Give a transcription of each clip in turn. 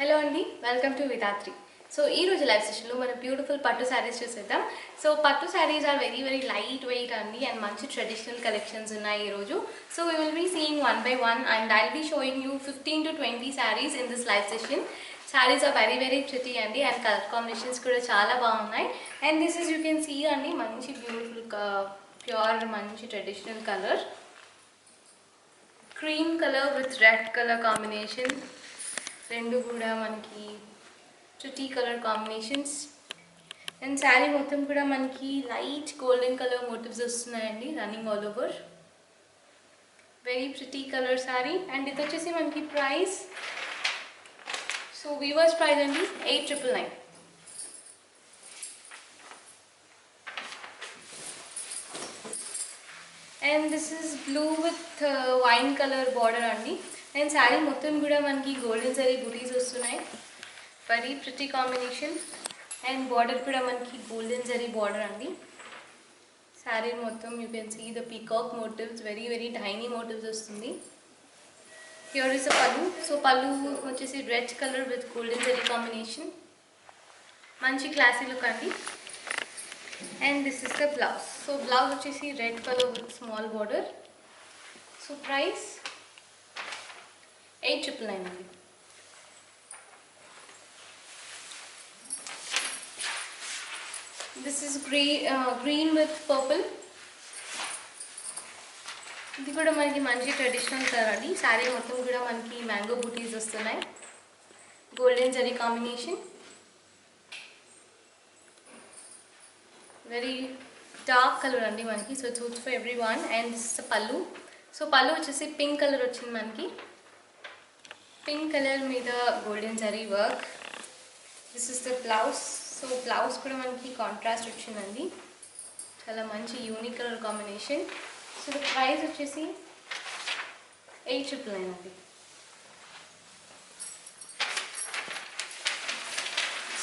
Hello Andy, welcome to Vidatri. So, ee roju live session lo mana beautiful pattu sarees chusedam. So, pattu sarees are very lightweight Andy and manchi traditional collections unnayi ee roju. So, we will be seeing one by one and I'll be showing you 15 to 20 sarees in this live session. Sarees are very pretty Andy and color combinations kuda chaala baagunnai. And this is you can see Andy manchi beautiful pure manchi traditional color. Cream color with red color combination. రెండు కూడా మనకి pretty color combinations and saree మొత్తం కూడా మనకి light golden color motifs వస్తున్నాయండి running all over. Very pretty color saree and ఇది వచ్చేసి మనకి price. So weavers price అండి 8999. And this is blue with wine color border అండి. And saree మొత్తం కూడా మనకి golden zari booties వస్తున్నాయి. Very pretty combination and border కూడా మనకి golden zari border అండి. Saree మొత్తం you can see the peacock motifs, very tiny motifs వస్తుంది. Here is a pallu. So pallu వచ్చేసి red color with golden zari combination. మంచి classy look అండి. And this is the blouse. So blouse వచ్చేసి red color with small border. So price 8999. This is green with purple. ఇది కూడా మనకి మంచి traditional colour అండి. Sorry మొత్తం కూడా మనకి మ్యాంగో బూటీస్ వస్తున్నాయి. Golden zari combination. Very dark colour అండి మనకి. So suits for everyone and this is pallu. So pallu వచ్చేసి పింక్ కలర్ వచ్చింది మనకి. పింక్ కలర్ మీద golden zari work. This is the blouse. So blouse కూడా మనకి కాంట్రాస్ట్ వచ్చిందండి. చాలా మంచి unique colour combination. So the price వచ్చేసి 8999 అండి.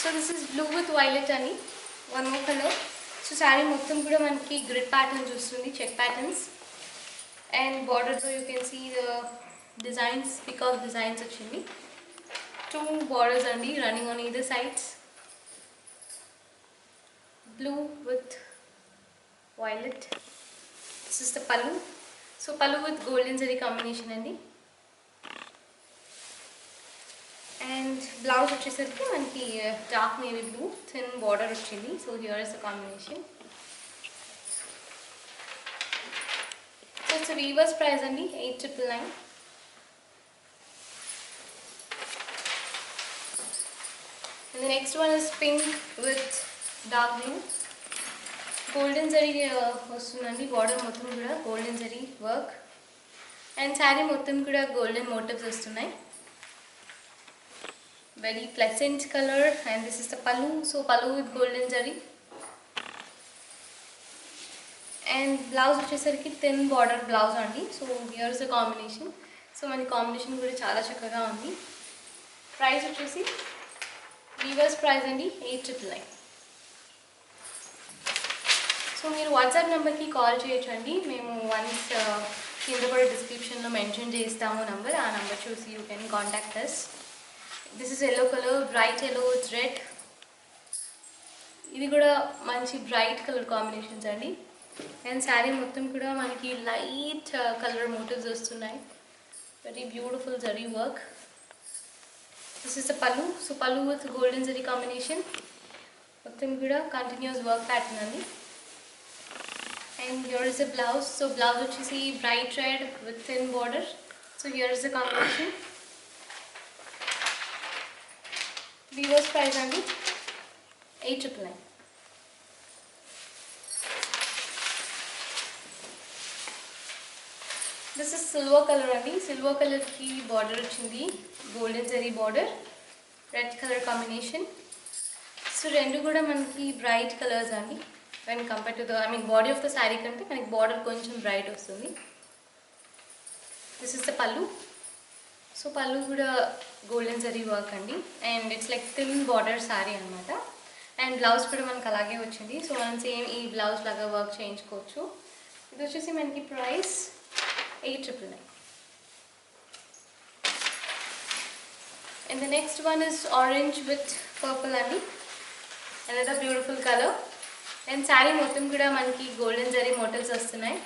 So this is blue with violet అని one more colour. So sari మొత్తం కూడా మనకి గ్రిడ్ ప్యాటర్న్స్ వస్తుంది, చెక్ ప్యాటర్న్స్ అండ్ బార్డర్తో you can see the designs, peacock designs వచ్చింది. 2 borders అండి running on either sides. Blue with violet. This is the pallu. So pallu with golden zari combination అండి. And blouse వచ్చేసరికి మనకి dark navy blue thin border వచ్చింది. So here is the combination. So it's a weaver's price అండి 8999. And the next one is pink with dark blue. Golden zari వస్తుందండి. Border మొత్తం కూడా golden zari work and sari మొత్తం కూడా golden motifs వస్తున్నాయి. Very pleasant colour and this is the pallu. So pallu with golden zari and blouse వచ్చేసరికి thin border blouse అండి. So here is the combination. So మన combination కూడా చాలా చక్కగా ఉంది. ప్రైస్ వచ్చేసి వీవర్స్ ప్రైస్ అండి 8999. సో మీరు వాట్సాప్ నెంబర్కి కాల్ చేయొచ్చు అండి. మేము వన్స్ కింద కూడా డిస్క్రిప్షన్లో మెన్షన్ చేస్తాము నెంబర్. ఆ నెంబర్ చూసి you can contact us. This is yellow colour, bright yellow with red. ఇది కూడా మంచి బ్రైట్ కలర్ కాంబినేషన్స్ అండి. అండ్ శారీ మొత్తం కూడా మనకి లైట్ కలర్ మోటివ్స్ వస్తున్నాయి. Very beautiful zari work. This is the pallu. So pallu with golden zari combination. మొత్తం కూడా కంటిన్యూస్ వర్క్ ప్యాటర్న్ అండి. And here is the blouse. So blouse వచ్చేసి bright red with thin border. So here is the combination. Weaver's price అండి 8999. This is silver color అండి. Silver కలర్కి border వచ్చింది, golden zari border, red colour combination. So రెండు కూడా మనకి bright colours అండి. When compare to the body of the sari కంటే మనకి బార్డర్ కొంచెం బ్రైట్ వస్తుంది. This is the pallu. So pallu కూడా గోల్డెన్ జరీ వర్క్ అండి and it's like thin border sari అనమాట. అండ్ బ్లౌజ్ కూడా మనకు అలాగే వచ్చింది. సో మనం సేమ్ ఈ బ్లౌజ్ లాగా వర్క్ చేయించుకోవచ్చు. ఇది వచ్చేసి మనకి price 8999. And the next one is orange with purple అండి. Another beautiful color. And saree మొత్తం కూడా మనకి గోల్డెన్ జరీ మోటివ్స్ వస్తున్నాయి.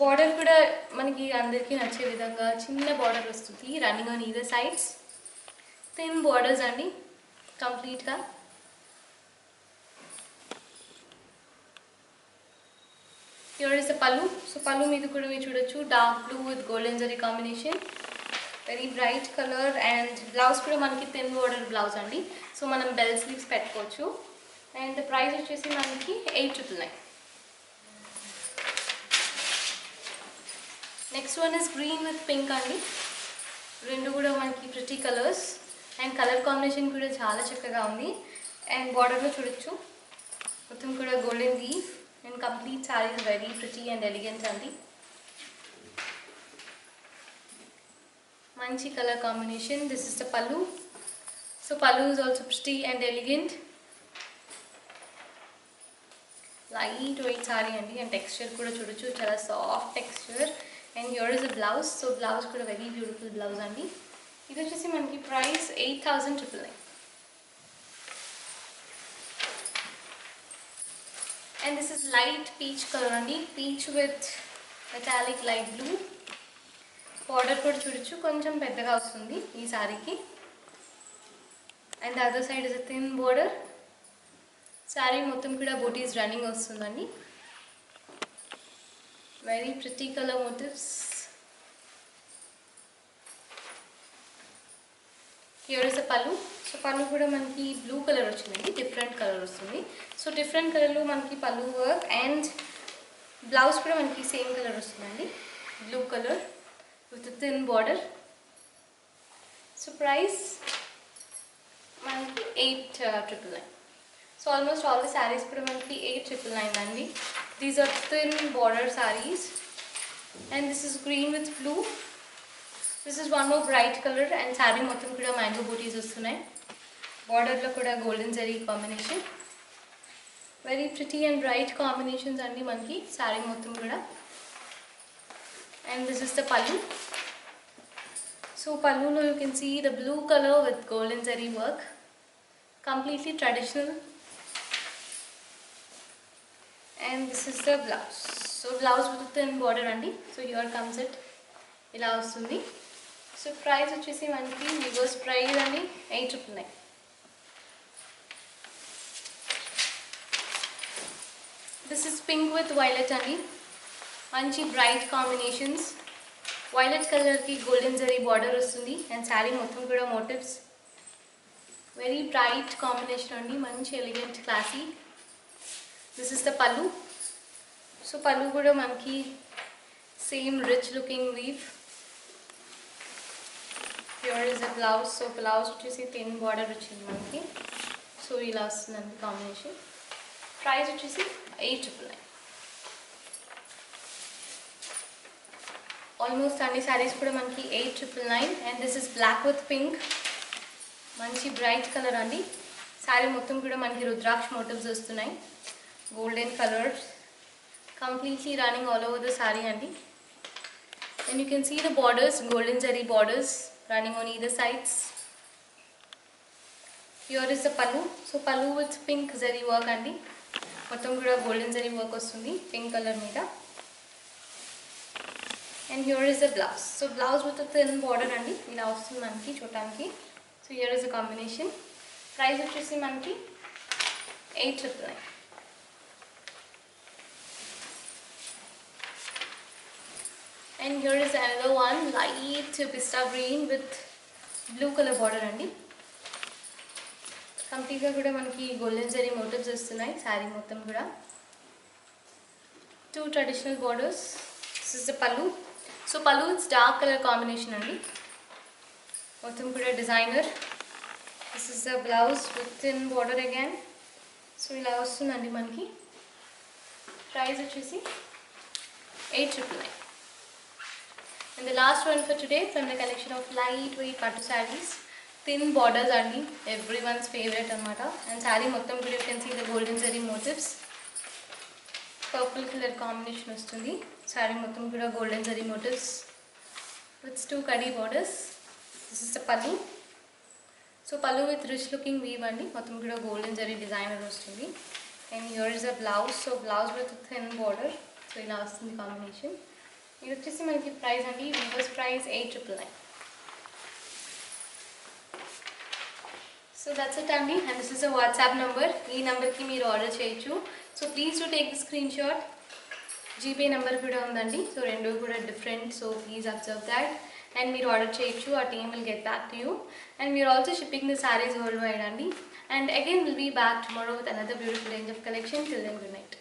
బార్డర్ కూడా మనకి అందరికీ నచ్చే విధంగా చిన్న బార్డర్ వస్తుంది, running on either sides. Thin borders అండి కంప్లీట్గా. Here is the pallu. So pallu మీద కూడా మీరు చూడొచ్చు dark blue with golden zari combination, very bright colour. And blouse కూడా మనకి థిన్ బార్డర్ బ్లౌజ్ అండి. సో మనం బెల్ స్లీవ్స్ పెట్టుకోవచ్చు. అండ్ ప్రైస్ వచ్చేసి మనకి 899. Next one is green with pink అండి. రెండు కూడా మనకి pretty colours and colour combination కూడా చాలా చక్కగా ఉంది. అండ్ బార్డర్లో చూడొచ్చు మొత్తం కూడా golden leaf. And complete sorry is very pretty and elegant అండి. మంచి colour combination. This is the pallu. So pallu is also pretty and elegant. Light weight sari అండి. అండ్ టెక్స్చర్ కూడా చూడొచ్చు చాలా soft texture. And here is the blouse. So blouse కూడా very beautiful blouse అండి. ఇది వచ్చేసి మనకి price 8,999. And this is light peach colour అండి. Peach with metallic light blue. Border కూడా చూడొచ్చు కొంచెం పెద్దగా వస్తుంది ఈ సారీకి. And the other side is a thin border. Sari మొత్తం కూడా బూటీస్ రన్నింగ్ వస్తుందండి. Very pretty colour motives. Here is a pallu. So pallu కూడా మనకి బ్లూ కలర్ వచ్చిందండి, డిఫరెంట్ కలర్ వస్తుంది. సో డిఫరెంట్ కలర్లో మనకి పల్లు వర్క్. అండ్ బ్లౌజ్ కూడా మనకి సేమ్ కలర్ వస్తుందండి, blue colour with thin border. So price మనకి 8,999. So almost all the saris కూడా మనకి 8,999 అండి. These are thin border saris. And this is green with blue. This is one more bright colour. And sari మొత్తం కూడా mango బూటీస్ వస్తున్నాయి. బార్డర్లో కూడా golden zari combination. Very pretty and bright combinations అండి మనకి శారీ మొత్తం కూడా. And this is the pallu. So పల్లులో you can see the blue colour with golden zari work, completely traditional. And this is the blouse. So blouse with a thin border andi. So here comes it ila vastundi. So price vachesi manaki reverse price andi 899. This is pink with violet andi. Manchi bright combinations. Violet color ki golden zari border vastundi. And saree mottham kuda motifs. Very bright combination andi, manchi elegant classy. This is the pallu. So pallu kuda manki same rich looking weave. Here is the blouse. So blouse vachesi thin border vachindi manki. So ila vastundandi combination. Price vachesi 899. Almost అన్ని sarees kuda manki 899. And this is black with pink. మంచి bright colour అండి. శారీ మొత్తం కూడా మనకి rudraksha motifs వస్తున్నాయి, golden colours, completely running all over the sari అండి. And you can see the borders, golden zari borders running on either sides. Here is the pallu. So pallu with pink zari work అండి. మొత్తం కూడా గోల్డెన్ జరీ వర్క్ వస్తుంది పింక్ కలర్ మీద. And here is the blouse. So blouse with thin border అండి, ఇలా వస్తుంది మనకి చూడటానికి. So here is a combination. Price వచ్చేసి మనకి 899. And here is another one, light pista green with blue color border అండి. కంప్లీట్గా కూడా మనకి గోల్డెన్ జరీ మోటివ్స్ వస్తున్నాయి శారీ మొత్తం కూడా. 2 traditional borders. This is the pallu. So పల్లు ఇట్స్ డార్క్ కలర్ కాంబినేషన్ అండి, మొత్తం కూడా designer. This is the blouse with thin border again. So ఇలా వస్తుందండి మనకి. ప్రైస్ వచ్చేసి 899. And the last one for today from the collection of lightweight pattu sarees, thin borders andi, everyone's favorite anamata. And saree mottham kuda you can see the golden zari motifs, purple color combination vastundi. Saree mottham kuda golden zari motifs with 2 kadi borders. This is the pallu. So pallu with rich looking weave అండి, మొత్తం కూడా golden zari designer వస్తుంది. And here is a blouse, so blouse with thin border, so ఇలా వస్తుంది combination. ఇది వచ్చేసి మనకి price అండి, weavers price 899. So that's it అండి, and this is a WhatsApp number. ఈ నెంబర్కి మీరు ఆర్డర్ చేయొచ్చు. So please to take the screenshot. GPay number కూడా ఉందండి, సో రెండు కూడా different, so please observe that. And మీరు ఆర్డర్ చేయొచ్చు, ఆ team will get back to you. And we are also shipping the saris worldwide అండి. And again we'll be back tomorrow with another beautiful range of collection. Till then, good night.